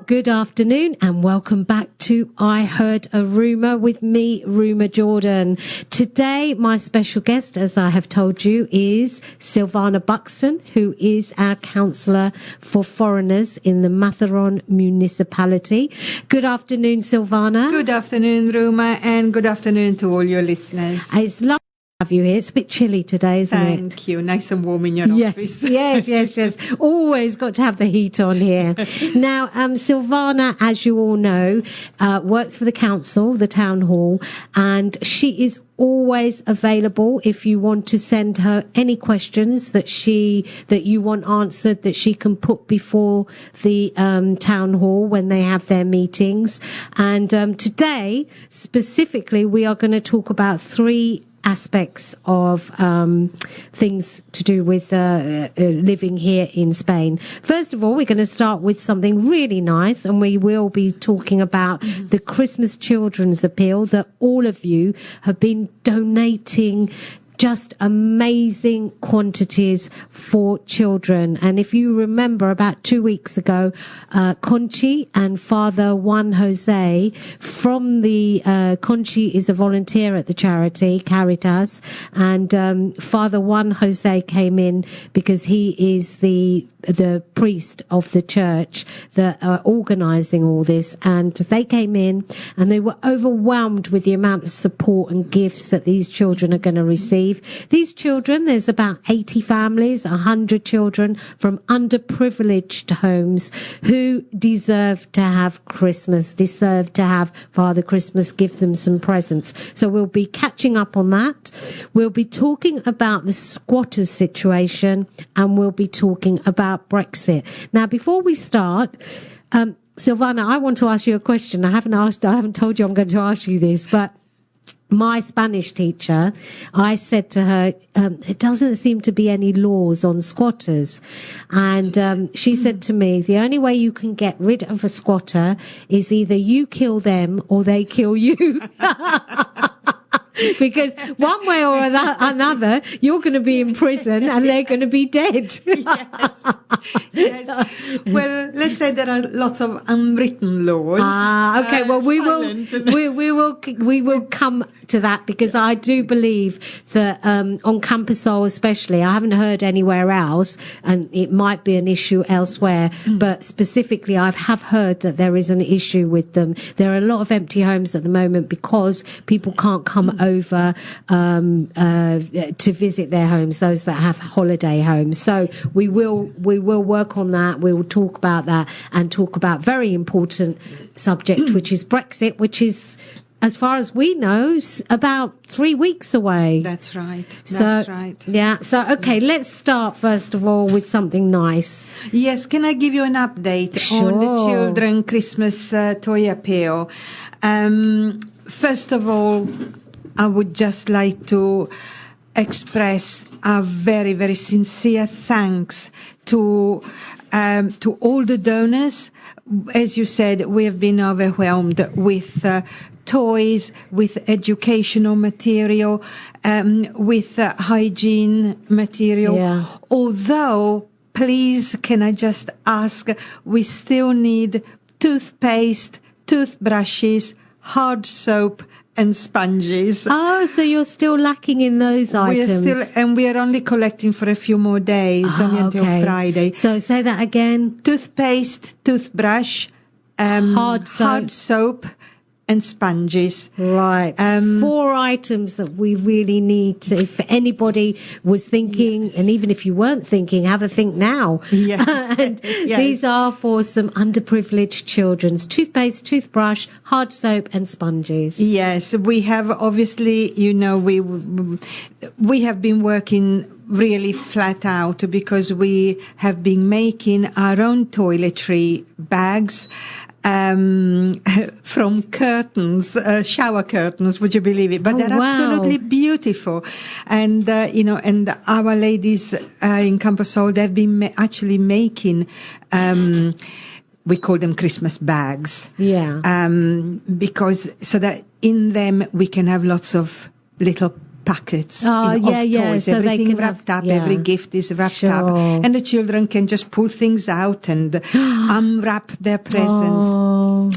good afternoon and welcome back to I Heard a Rumour with me, Rumour Jordan. Today, my special guest, as I have told you, is Silvana Buxton, who is our counsellor for foreigners in the Matheron municipality. Good afternoon, Silvana. Good afternoon, Rumour, and good afternoon to all your listeners. It's lovely to have you here. It's a bit chilly today, isn't it? Thank you. Nice and warm in your office. Yes. Always got to have the heat on here. Now, Silvana, as you all know, works for the council, the town hall, and she is always available if you want to send her any questions that you want answered, that she can put before the town hall when they have their meetings. And today, specifically, we are going to talk about three aspects of things to do with living here in Spain. First of all, we're going to start with something really nice, and we will be talking about the Christmas Children's Appeal that all of you have been donating just amazing quantities for children. And if you remember, about 2 weeks ago, Conchi and Father Juan Jose from the Conchi is a volunteer at the charity Caritas, and Father Juan Jose came in because he is the priest of the church that are organising all this, and they came in and they were overwhelmed with the amount of support and gifts that these children are going to receive. These children, there's about 80 families, 100 children from underprivileged homes who deserve to have Christmas, deserve to have Father Christmas give them some presents. So we'll be catching up on that. We'll be talking about the squatters situation, and we'll be talking about Brexit. Now, before we start, Silvana, I want to ask you a question. I haven't told you I'm going to ask you this, but my Spanish teacher, I said to her, there doesn't seem to be any laws on squatters. And she said to me, the only way you can get rid of a squatter is either you kill them or they kill you. Because one way or another, you're going to be in prison and they're going to be dead. Yes. Well, let's say there are lots of unwritten laws. Okay. Well, we will come to that, because I do believe that on Camposol especially, I haven't heard anywhere else, and it might be an issue elsewhere, but specifically I have heard that there is an issue with them. There are a lot of empty homes at the moment because people can't come over to visit their homes, those that have holiday homes. So we will work on that. We will talk about that and talk about very important subject, which is Brexit, which is, as far as we know, about 3 weeks away. That's right. That's right. Yeah. So, okay, let's start first of all with something nice. Yes. Can I give you an update on the children Christmas toy appeal? First of all, I would just like to express a very, very sincere thanks to all the donors. As you said, we have been overwhelmed with toys, with educational material, with hygiene material. Yeah. Although, please, can I just ask, we still need toothpaste, toothbrushes, hard soap, and sponges. Oh, so you're still lacking in those items. We are only collecting for a few more days, only until Friday. So say that again. Toothpaste, toothbrush, hard soap, and sponges. Right. 4 items that we really need to, if anybody was thinking, yes, and even if you weren't thinking, have a think now. Yes. And yes, these are for some underprivileged children's toothpaste, toothbrush, hard soap, and sponges. Yes. We have, obviously, we have been working really flat out because we have been making our own toiletry bags from curtains, shower curtains, would you believe it? But they're absolutely beautiful. And, and our ladies in Camposol, they've been actually making, we call them Christmas bags. Yeah. Because so that in them we can have lots of little packets Oh, of toys. so they Everything can wrapped have, up, every gift is wrapped up. And the children can just pull things out and unwrap their presents. Oh.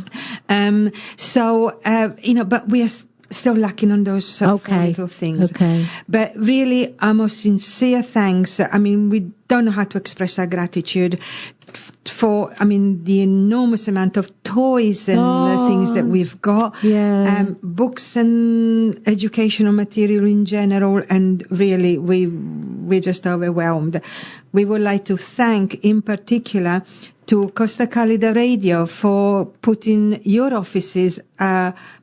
But we are still lacking on those four little things. Okay. But really, our most sincere thanks. I mean, we don't know how to express our gratitude for, the enormous amount of toys and things that we've got. Yeah. Books and educational material in general. And really, we're just overwhelmed. We would like to thank, in particular, to Costa Calida Radio for putting your offices,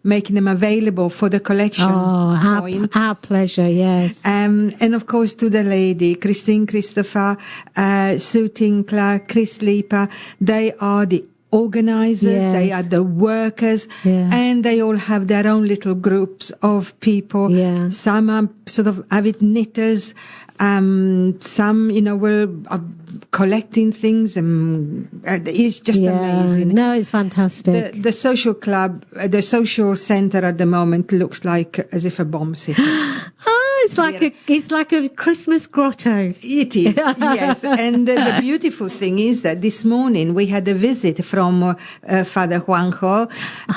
making them available for the collection point. Our pleasure, yes. And of course to the lady, Christine Christopher, Sue Tinkler, Chris Leaper. They are the organizers, they are the workers, and they all have their own little groups of people. Yeah. Some are sort of avid knitters, some, are collecting things, and it's just amazing. No, it's fantastic. The social club, the social center at the moment looks like as if a bomb's hit. It's like a Christmas grotto. It is, yes. And the beautiful thing is that this morning we had a visit from Father Juanjo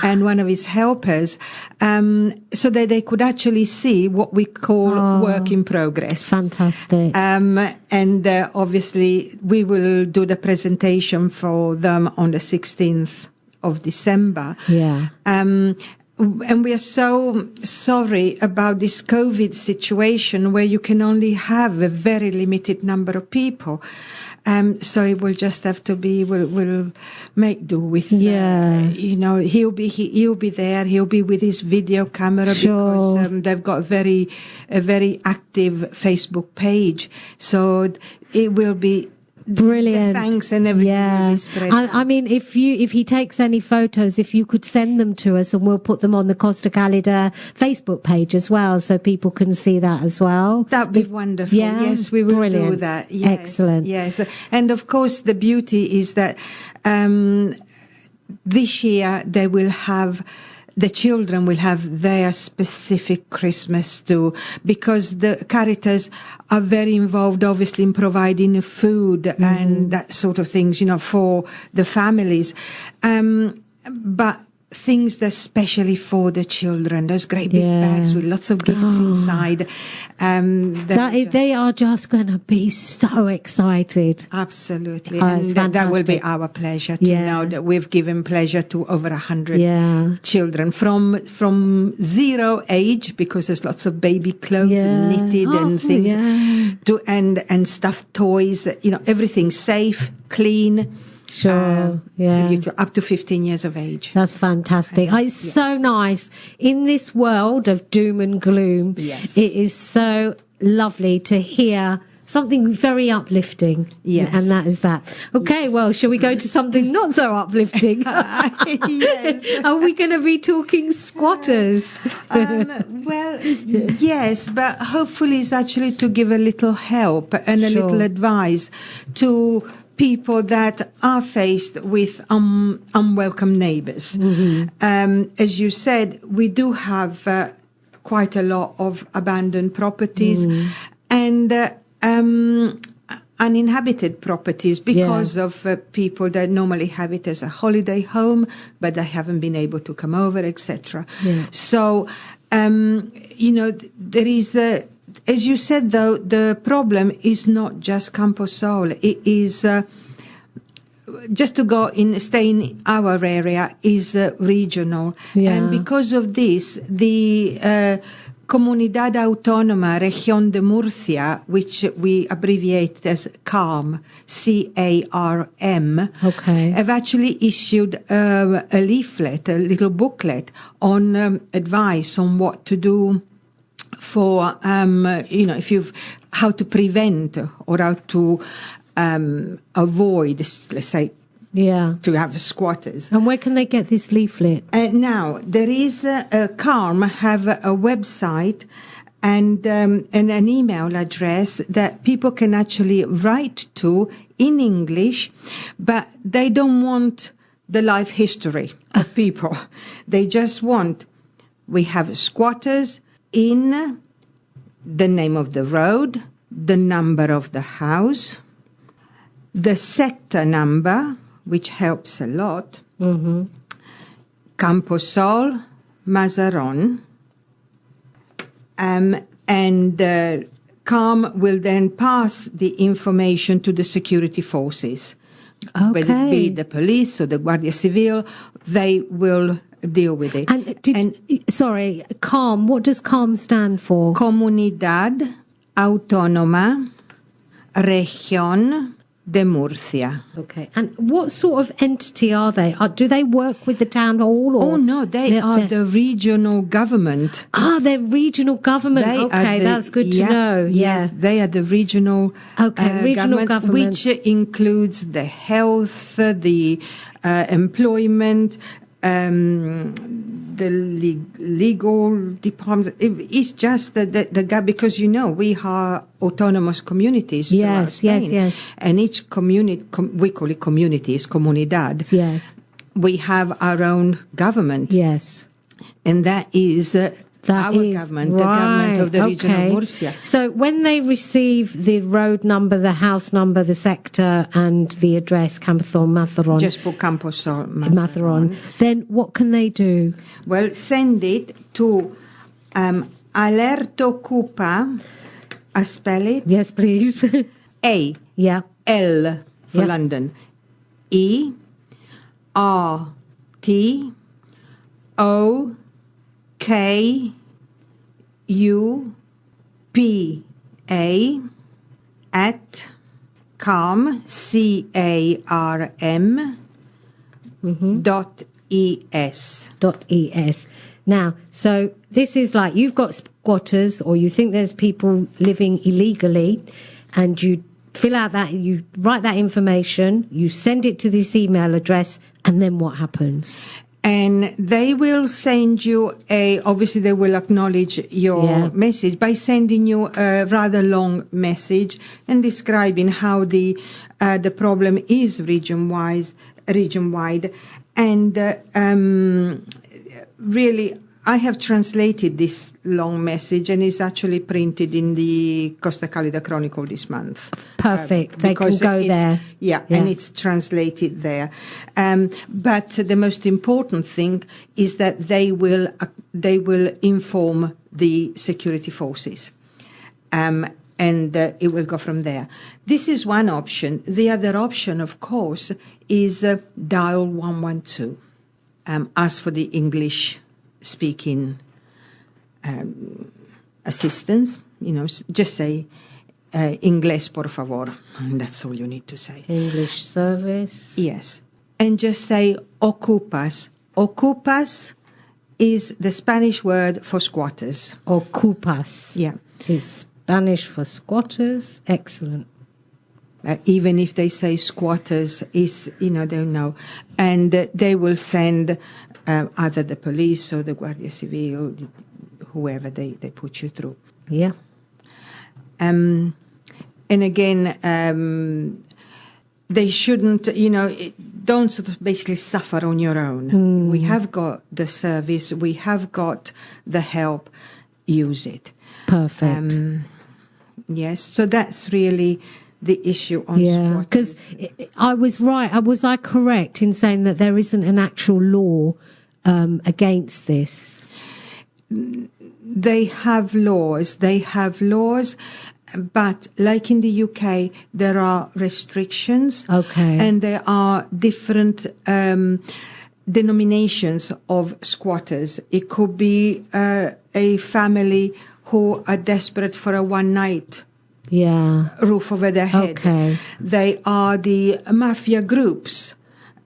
and one of his helpers, so that they could actually see what we call work in progress. Fantastic. And obviously we will do the presentation for them on the 16th of December. Yeah. And we are so sorry about this COVID situation where you can only have a very limited number of people. So it will just have to be, we'll make do with, he'll be there, he'll be with his video camera because they've got a very active Facebook page. So it will be brilliant. The thanks and everything will be spread. I mean, if he takes any photos, if you could send them to us, and we'll put them on the Costa Calida Facebook page as well, so people can see that as well. That'd be wonderful. Yeah? Yes, we will Brilliant. do that. Yes, excellent. Yes, and of course the beauty is that this year the children will have their specific Christmas too, because the Caritas are very involved, obviously, in providing food and that sort of things, for the families. But things that especially for the children, those great big bags with lots of gifts inside. They are just going to be so excited. Absolutely. And that will be our pleasure to know that we've given pleasure to over 100 children from 0 age, because there's lots of baby clothes and knitted and things, to and stuffed toys, everything safe, clean. Sure, up to 15 years of age. That's fantastic. It's so nice. In this world of doom and gloom, it is so lovely to hear something very uplifting. Yes. And that is that. Okay, well, shall we go to something not so uplifting? Yes. Are we going to be talking squatters? Yes, but hopefully it's actually to give a little help and a little advice to people that are faced with unwelcome neighbors. As you said, we do have quite a lot of abandoned properties and uninhabited properties because of people that normally have it as a holiday home, but they haven't been able to come over, etc. So, there is as you said, though, the problem is not just Camposole. It is just to stay in our area is regional, and because of this, the Comunidad Autónoma Región de Murcia, which we abbreviate as CARM, C-A-R-M, have actually issued a leaflet, a little booklet on advice on what to do for, how to prevent or how to avoid, let's say, to have squatters. And where can they get this leaflet? Now, there is CARM have a website and an email address that people can actually write to in English, but they don't want the life history of people. They just want, we have squatters in the name of the road, the number of the house, the sector number, which helps a lot, Camposol, Mazaron, and CARM will then pass the information to the security forces. Okay. Whether it be the police or the Guardia Civil, they will deal with it. Sorry, CARM, what does CARM stand for? Comunidad Autónoma Región de Murcia. Okay, and what sort of entity are they? Do they work with the town hall? Or Oh, no, they are the regional government. they're regional government. That's good to know. Yeah. They are the regional regional government. Which includes the health, the employment, the legal departments. It's just the gap, because we are autonomous communities. Yes. And each community, we call it communities, comunidades. Yes. We have our own government. Yes. And that is government, the government of the region of Murcia. So when they receive the road number, the house number, the sector, and the address, Camposol, Mazaron. Just put Camposol, Mazaron. Then what can they do? Well, send it to Alerto Cupa. I spell it. Yes, please. A. Yeah. L for London. E. R. T. O. K. U. P. A. at CARM, CARM, .es. .es. Now, so this is like you've got squatters, or you think there's people living illegally, and you fill out that, you write that information, you send it to this email address, and then what happens? And they will send you obviously they will acknowledge your message by sending you a rather long message and describing how the problem is region-wide. And really, I have translated this long message, and it's actually printed in the Costa Calida Chronicle this month. Perfect. They can go there. Yeah, and it's translated there. But the most important thing is that they will inform the security forces. And it will go from there. This is one option. The other option, of course, is dial 112. As for the English-speaking assistance, just say Inglés, por favor. And that's all you need to say. English service. Yes. And just say ocupas. Ocupas is the Spanish word for squatters. Ocupas. Yeah. Is Spanish for squatters. Excellent. Even if they say squatters, they'll know. And they will send either the police or the Guardia Civil, whoever they put you through. Yeah. And again, they shouldn't, don't sort of basically suffer on your own. We have got the service, we have got the help, use it. Perfect. Yes, so that's really the issue on squatters. Because I was right. Was I correct in saying that there isn't an actual law against this? They have laws, but like in the UK, there are restrictions. Okay. And there are different denominations of squatters. It could be a family who are desperate for a one-night roof over their head. Okay. They are the mafia groups.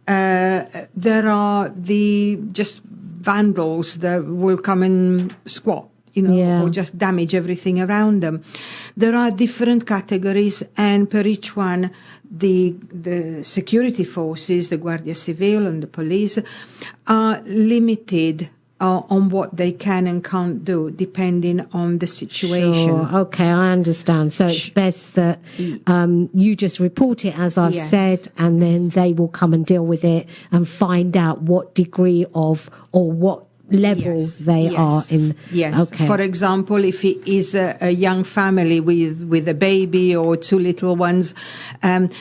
There are the just vandals that will come and squat, or just damage everything around them. There are different categories, and per each one, the security forces, the Guardia Civil and the police, are limited on what they can and can't do, depending on the situation. Sure. Okay, I understand. So it's best that you just report it as I've said, and then they will come and deal with it and find out what degree of or what level they are in. Yes. Okay. For example, if it is a young family with a baby or two little ones,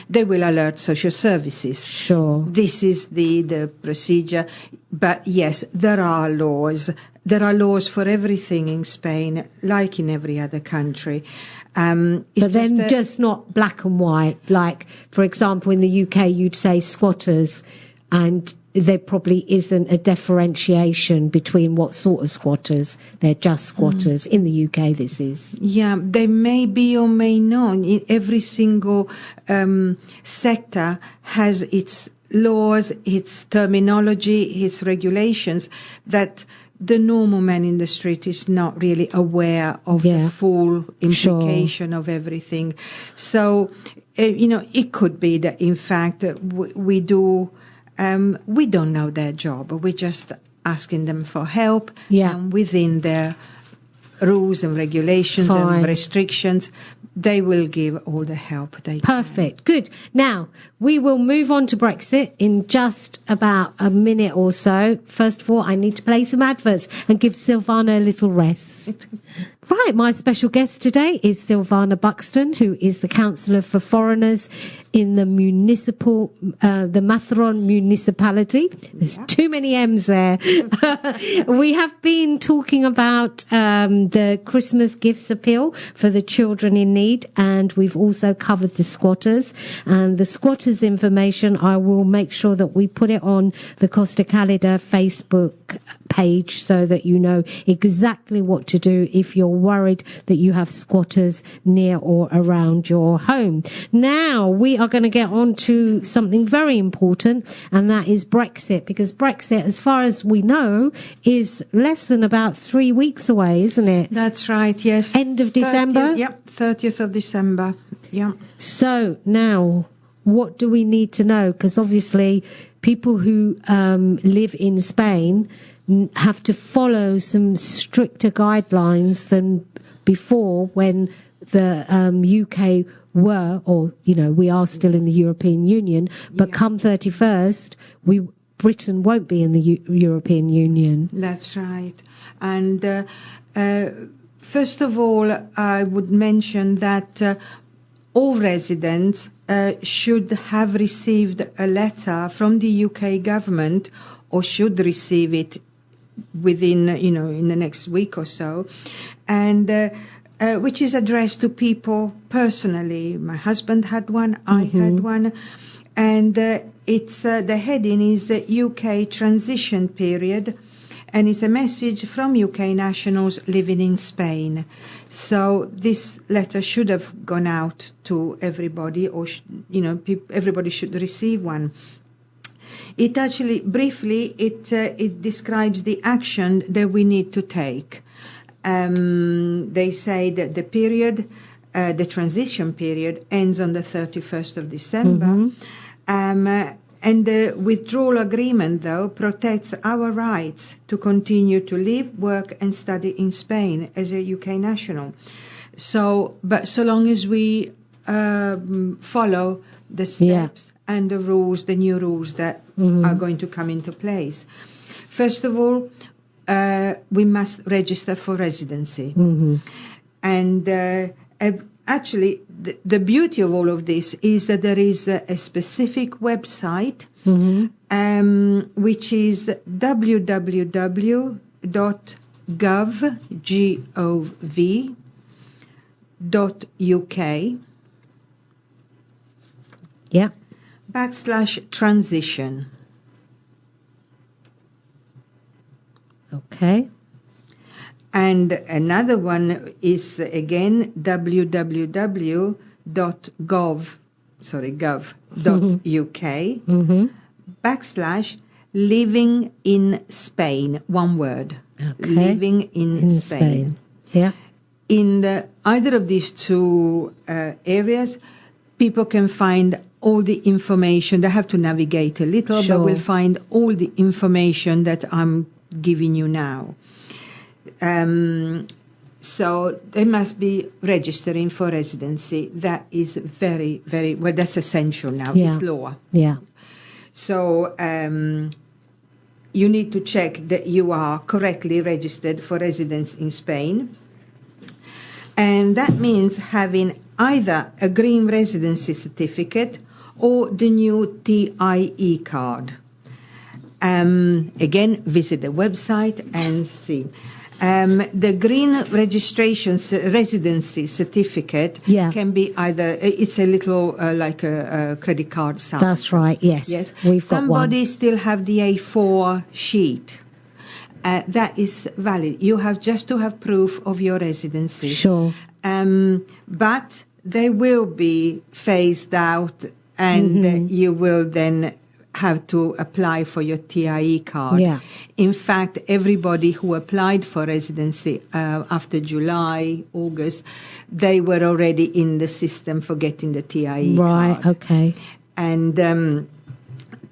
they will alert social services. Sure. This is the procedure. But yes, there are laws. There are laws for everything in Spain, like in every other country. But then just not black and white. Like, for example, in the UK, you'd say squatters, and there probably isn't a differentiation between what sort of squatters. They're just squatters. In the UK, this is. Yeah, they may be or may not. Every single sector has its laws, its terminology, its regulations that the normal man in the street is not really aware of the full implication of everything. So, it could be that, in fact, we don't know their job. We're just asking them for help. And within their rules and regulations and restrictions, they will give all the help they can. Perfect. Good. Now, we will move on to Brexit in just about a minute or so. First of all, I need to play some adverts and give Silvana a little rest. Right, my special guest today is Silvana Buxton, who is the Councillor for Foreigners in the the Matheron municipality. There's too many M's there. We have been talking about the Christmas gifts appeal for the children in need, and we've also covered the squatters. And the squatters information, I will make sure that we put it on the Costa Calida Facebook page so that you know exactly what to do if you're worried that you have squatters near or around your home. Now we are going to get on to something very important, and that is Brexit, because Brexit, as far as we know, is less than about 3 weeks away, isn't it? That's right, yes. End of December? Yep, 30th of December. Yeah. So now, what do we need to know? Because obviously people who live in Spain have to follow some stricter guidelines than before, when the UK were, or we are still in the European Union, but come 31st, Britain won't be in the European Union. That's right. And first of all, I would mention that all residents should have received a letter from the UK government, or should receive it within, in the next week or so, and which is addressed to people personally. My husband had one, I had one, and it's the heading is UK transition period, and it's a message from UK nationals living in Spain. So this letter should have gone out to everybody, or everybody should receive one. It actually, briefly, it describes the action that we need to take. They say that the period, the transition period, ends on the 31st of December. And the withdrawal agreement, though, protects our rights to continue to live, work and study in Spain as a UK national. But so long as we follow the steps and the rules, the new rules that are going to come into place. First of all, we must register for residency. And actually, the beauty of all of this is that there is a specific website, which is www.gov.uk. Yeah. /transition. Okay. And another one is again gov.uk /living in Spain. One word. Okay. Living in Spain. Yeah. In either of these two areas, people can find all the information. They have to navigate a little, but will find all the information that I'm giving you now. So they must be registering for residency. That is very, very, well, that's essential now. It's law. Yeah. So you need to check that you are correctly registered for residence in Spain. And that means having either a green residency certificate or the new TIE card. Again, visit the website and see. The green registration residency certificate can be either, it's a little like a credit card size. That's right, yes. We've Somebody got one. still have the A4 sheet. That is valid. You have just to have proof of your residency. Sure. But they will be phased out, and you will then have to apply for your TIE card. Yeah. In fact, everybody who applied for residency after July, August, they were already in the system for getting the TIE card. Right, okay. And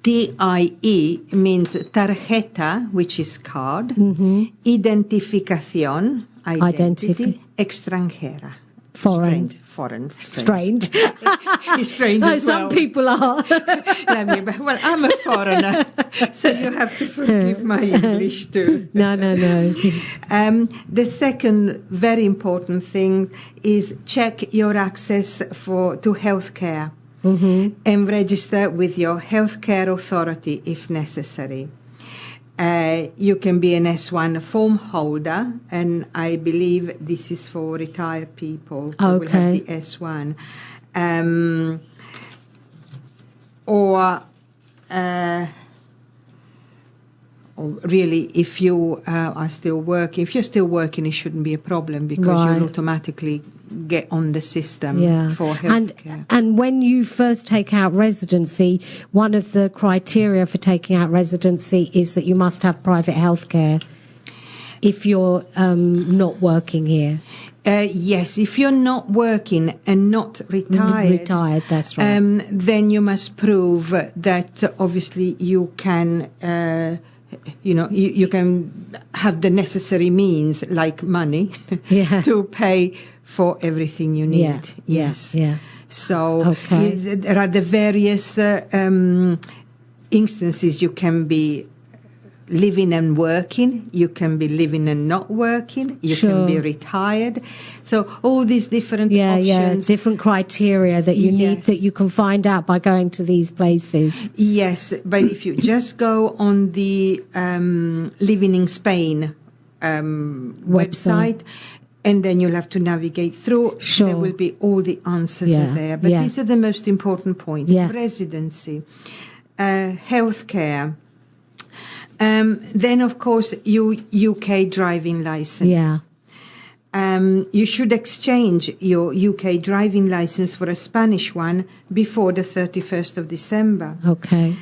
TIE means tarjeta, which is card, identificación, identity, extranjera. Foreign. Strange. It's strange No, as well. some people are. Well, I'm a foreigner, so you have to forgive my English too. No. The second very important thing is check your access to healthcare and register with your healthcare authority if necessary. You can be an S1 form holder, and I believe this is for retired people who will have the S1. Or really, if you are still working, if you're still working, it shouldn't be a problem because you'll automatically get on the system for healthcare. And when you first take out residency, one of the criteria for taking out residency is that you must have private healthcare if you're not working here. Yes, if you're not working and not retired, that's right. then you must prove that obviously you can. You can have the necessary means, like money, to pay for everything you need. Yes. So there are the various instances you can be living and working, you can be living and not working, you can be retired. So all these different options. Different criteria that you need, that you can find out by going to these places. Yes, but if you just go on the Living in Spain website, and then you'll have to navigate through, there will be all the answers there. But these are the most important points. Residency, healthcare, then, of course, UK driving license. You should exchange your UK driving license for a Spanish one before the 31st of December. Okay.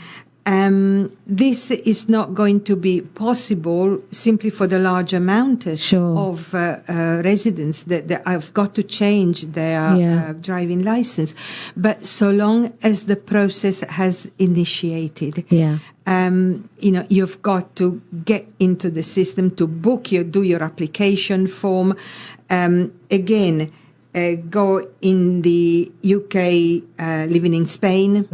This is not going to be possible simply for the large amount of residents that have got to change their driving license. But so long as the process has initiated, you've got to get into the system to do your application form. Again, go in the UK Living in Spain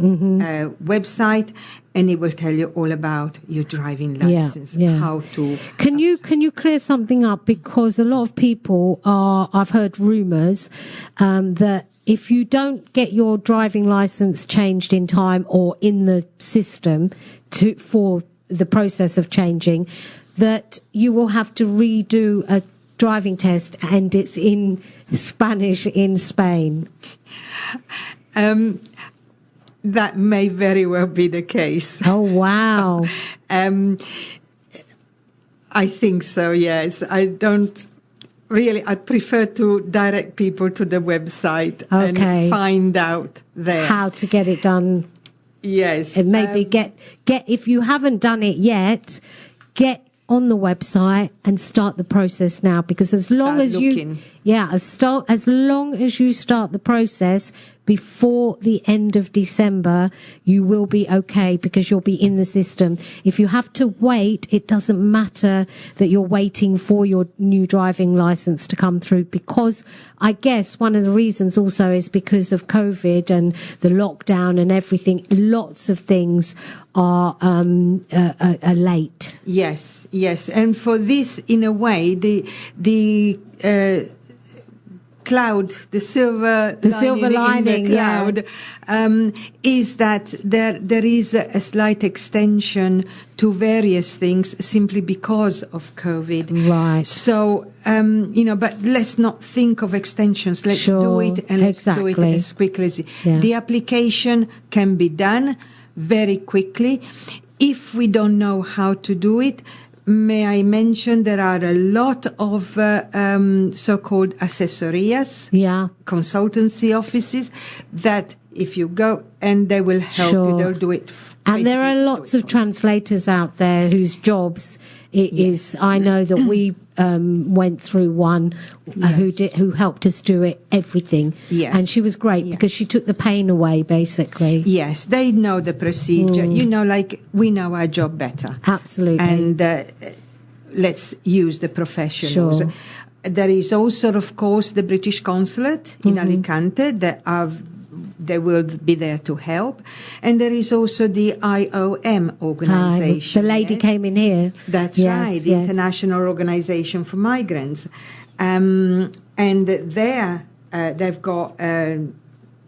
website, and it will tell you all about your driving license, how to. Can you clear something up, because a lot of people I've heard rumours that if you don't get your driving license changed in time or in the system for the process of changing, that you will have to redo a driving test, and it's in Spanish in Spain. That may very well be the case. Oh, wow. I think so, yes. I prefer to direct people to the website and find out there how to get it done. Yes. And maybe get if you haven't done it yet, get on the website and start the process now, because as long as you start the process before the end of December, you will be okay, because you'll be in the system. If you have to wait, it doesn't matter that you're waiting for your new driving license to come through, because I guess one of the reasons also is because of COVID and the lockdown and everything. Lots of things are late. Yes, yes. And for this, in a way, the cloud, the silver lining in the cloud, is that there is a slight extension to various things simply because of COVID. Right. So, but let's not think of extensions. Let's do it, and let's do it as quickly as the application can be done very quickly. If we don't know how to do it, may I mention there are a lot of so-called assessorias, consultancy offices, that if you go, and they will help you, they'll do it. And there are lots of translators out there whose jobs it is. I know that we went through one who helped us do it, everything. Yes. And she was great because she took the pain away, basically. Yes, they know the procedure. Like we know our job better. Absolutely. And let's use the professionals. Sure. There is also, of course, the British Consulate in Alicante they will be there to help. And there is also the IOM organization. The lady came in here. That's right, the International Organization for Migrants. And there they've got an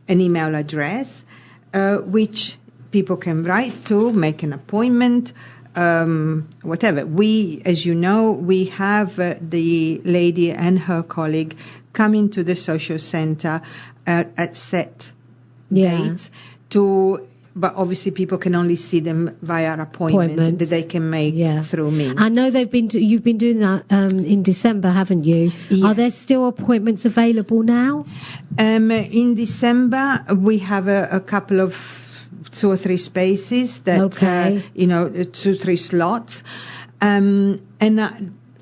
email address which people can write to, make an appointment, whatever. We, as you know, we have the lady and her colleague coming to the social center at set dates but obviously people can only see them via appointment that they can make through me. I know you've been doing that in December, haven't you? Yes. Are there still appointments available now? In December we have a couple of 2 or 3 spaces that 2 or 3 slots, and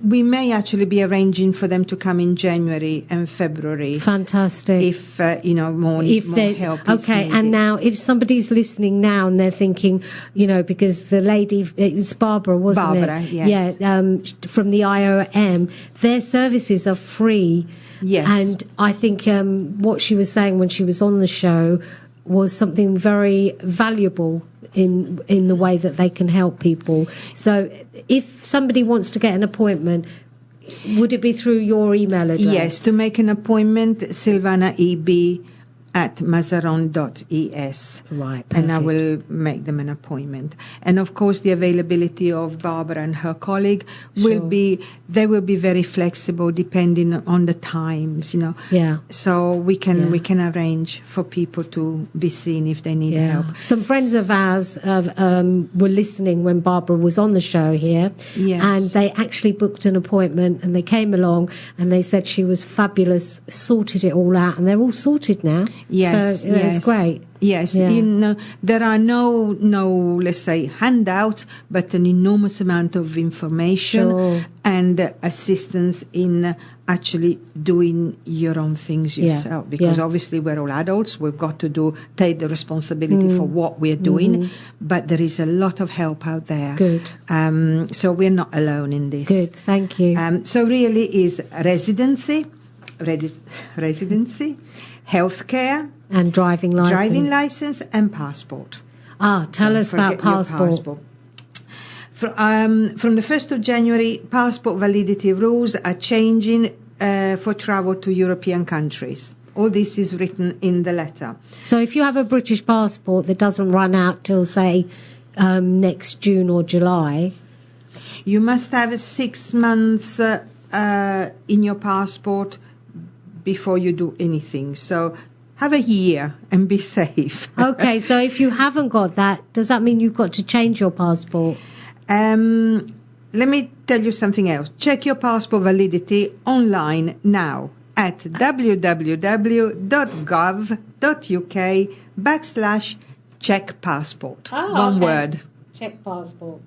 we may actually be arranging for them to come in January and February. Fantastic. If, more help is needed. And now, if somebody's listening now and they're thinking, because the lady, it was Barbara, wasn't it? Barbara, yes. Yeah, from the IOM, their services are free. Yes. And I think what she was saying when she was on the show was something very valuable in the way that they can help people. So if somebody wants to get an appointment, would it be through your email address? Yes, to make an appointment, Silvana EB at mazaron.es. Right, perfect. And I will make them an appointment. And of course, the availability of Barbara and her colleague will be very flexible depending on the times, Yeah. So we can arrange for people to be seen if they need help. Some friends of ours were listening when Barbara was on the show here. Yes. And they actually booked an appointment and they came along and they said she was fabulous, sorted it all out, and they're all sorted now. Yes, so it's great. Yes, there are no, let's say, handouts, but an enormous amount of information and assistance in actually doing your own things yourself. Because obviously we're all adults, we've got to take the responsibility for what we're doing, but there is a lot of help out there. Good. So we're not alone in this. Good, thank you. So really is residency, healthcare, and driving license and passport. Tell us about passport. From the 1st of January, passport validity rules are changing for travel to European countries. All this is written in the letter. So if you have a British passport that doesn't run out till, say, next June or July, you must have 6 months in your passport before you do anything. So have a year and be safe. Okay, so if you haven't got that, does that mean you've got to change your passport? Let me tell you something else. Check your passport validity online now at www.gov.uk/check passport. One word. Check passport.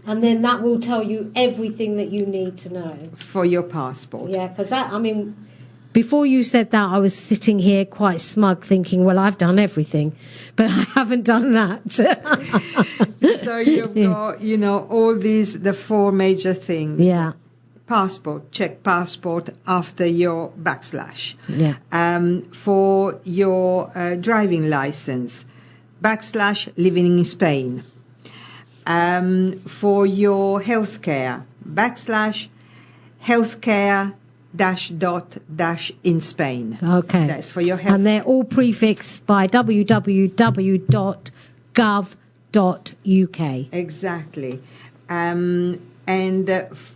And then that will tell you everything that you need to know. For your passport. Yeah, because before you said that, I was sitting here quite smug thinking, well, I've done everything, but I haven't done that. So you've got, all these, the 4 major things. Yeah. Passport, check passport after your /. Yeah. For your driving license, / living in Spain. for your healthcare, /healthcare dot in Spain. Okay. That's for your health. And they're all prefixed by www.gov.uk. Exactly. And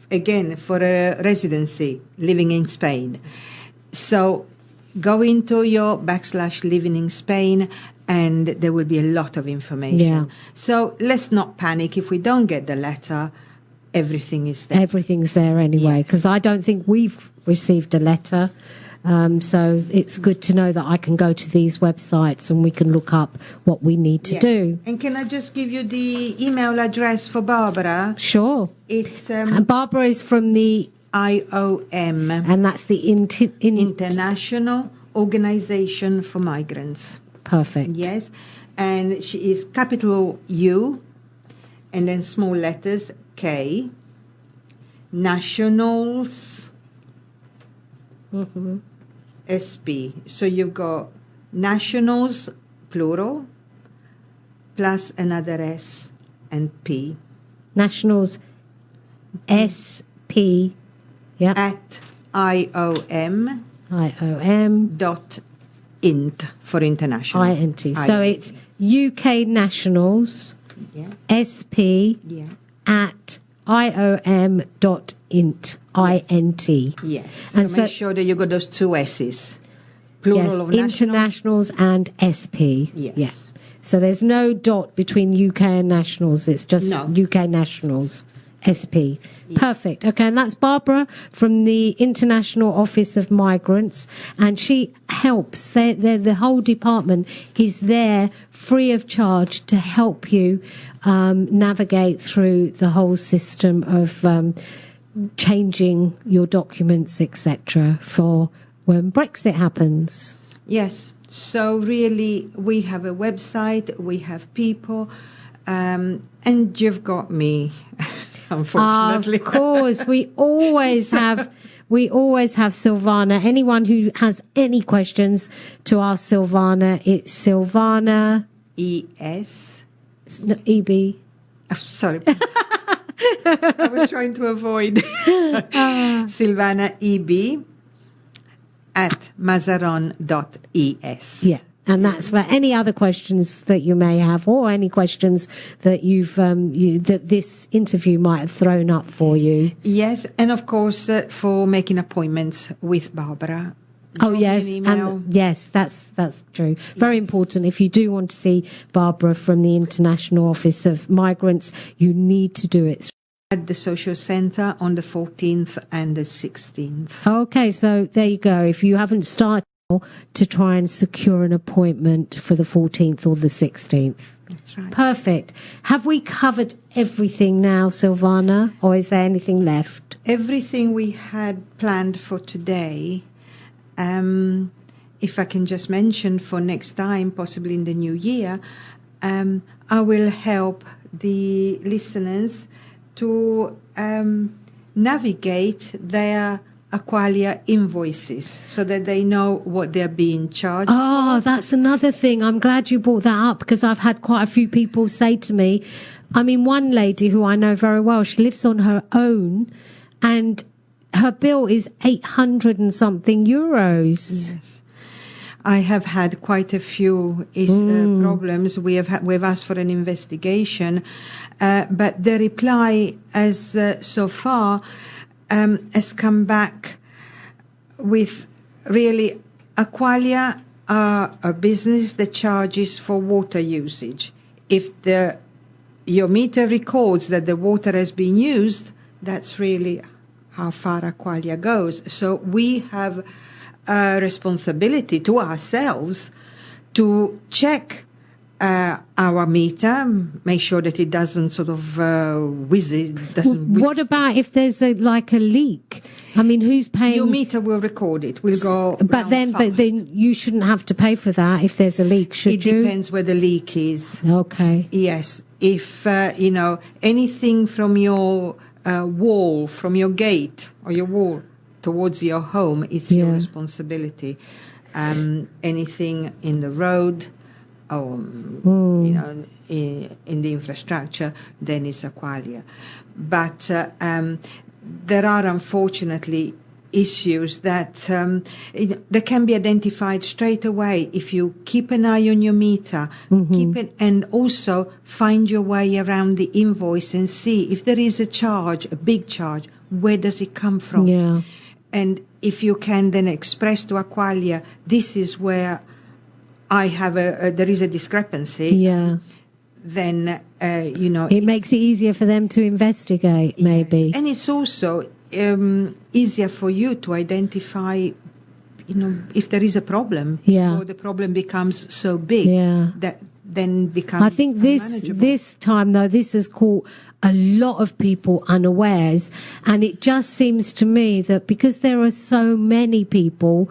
again, for a residency, living in Spain. So go into your /living in Spain, and there will be a lot of information. Yeah. So let's not panic. If we don't get the letter, everything is there. Everything's there anyway, Yes. because I don't think we've received a letter. So it's good to know that I can go to these websites and we can look up what we need to Yes. do. And can I just give you the email address for Barbara? Sure. It's Barbara is from the IOM, and that's the International Organization for Migrants. Perfect. Yes, and she is capital U, and then small letters K. Nationals. SP. So you've got nationals, plural, plus another S and P. Nationals SP, yeah, At IOM IOM dot int for international. INT. So it's UK Nationals Yeah. SP Yeah. at IOM.int. INT. Yes. And So so- make sure that you got those two S's. Plural Yes, of nationals. internationals and SP. Yes. Yeah. So there's no dot between UK and nationals. It's just No. UK nationals. SP. Perfect. Okay, and that's Barbara from the International Office of Migrants, and she helps. The whole department is there free of charge to help you navigate through the whole system of changing your documents, etc., for when Brexit happens. Yes. So really, we have a website, we have people, and you've got me, unfortunately. Of course, we always have Silvana. Anyone who has any questions to ask Silvana, it's Silvana ES. EB. Oh, sorry. I was trying to avoid. Silvana EB at mazaron.es. Yeah. And that's for any other questions that you may have, or any questions that that this interview might have thrown up for you. Yes, and of course, for making appointments with Barbara. Oh Drop me yes, an email. and yes, that's true. Very important. If you do want to see Barbara from the International Office of Migrants, you need to do it. At the social centre on the 14th and the 16th. Okay, so there you go. If you haven't started to try and secure an appointment for the 14th or the 16th. That's right. Perfect. Have we covered everything now, Silvana, or is there anything left? Everything we had planned for today, if I can just mention for next time, possibly in the new year, I will help the listeners to navigate their Aqualia invoices so that they know what they're being charged. Oh, that's another thing. I'm glad you brought that up, because I've had quite a few people say to me, I mean, one lady who I know very well, she lives on her own and her bill is 800 and something euros. Yes. I have had quite a few problems. We've asked for an investigation, but the reply as so far has come back with really Aqualia are a business that charges for water usage. If your meter records that the water has been used, that's really how far Aqualia goes. So we have a responsibility to ourselves to check our meter, make sure that it doesn't sort of doesn't whiz. What about if there's a leak? I mean, who's paying? Your meter will record it. Will go. But then you shouldn't have to pay for that if there's a leak, should you? It depends where the leak is. Okay. Yes. If anything from your wall, from your gate or your wall towards your home, it's your responsibility. Anything in the road in the infrastructure, then it's Aqualia. But there are unfortunately issues that that can be identified straight away if you keep an eye on your meter, and also find your way around the invoice and see if there is a charge, a big charge, where does it come from? Yeah. And if you can then express to Aqualia, this is where I have there is a discrepancy. Yeah. Then it makes it easier for them to investigate, maybe. Yes. And it's also easier for you to identify, if there is a problem. Yeah. Before the problem becomes so big that then becomes I think unmanageable. this time, though, this has caught a lot of people unawares. And it just seems to me that because there are so many people,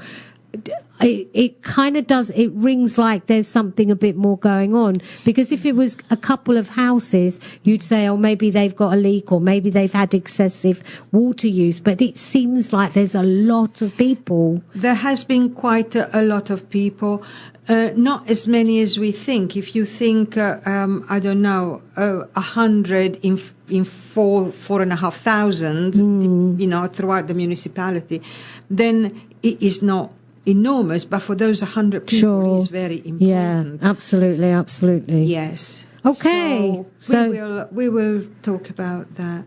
it kind of does, it rings like there's something a bit more going on. Because if it was a couple of houses, you'd say, oh, maybe they've got a leak or maybe they've had excessive water use. But it seems like there's a lot of people. There has been quite a lot of people. Not as many as we think. If you think, I don't know, 100 in 4,500, throughout the municipality, then it is not enormous. But for those 100 people, it's very important. Yeah, absolutely. Yes. Okay. So we will talk about that.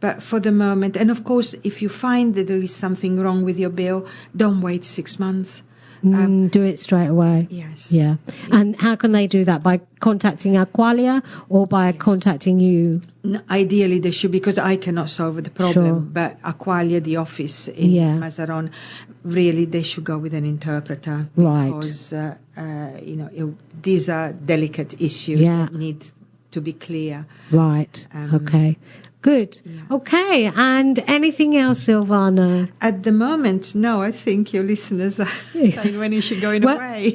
But for the moment, and of course, if you find that there is something wrong with your bill, don't wait 6 months. Do it straight away. Yes. Yeah. And how can they do that? By contacting Aqualia or by contacting you? No, ideally, they should, because I cannot solve the problem. Sure. But Aqualia, the office in Mazaron, really, they should go with an interpreter. Right. Because, these are delicate issues that need to be clear. Right. Okay. Good. Yeah. Okay. And anything else, Silvana? At the moment, no. I think your listeners are saying, when is she going away?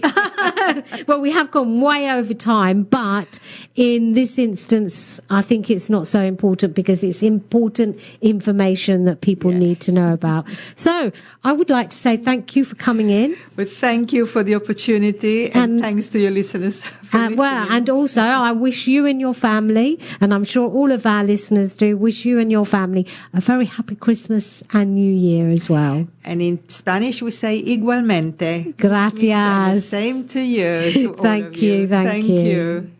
Well, we have gone way over time, but in this instance, I think it's not so important because it's important information that people need to know about. So I would like to say thank you for coming in. But thank you for the opportunity, and thanks to your listeners for listening. Well, and also I wish you and your family, and I'm sure all of our listeners do, wish you and your family a very happy Christmas and New Year as well. And in Spanish we say igualmente. Gracias. The same to you. To all Thank of you. Thank you.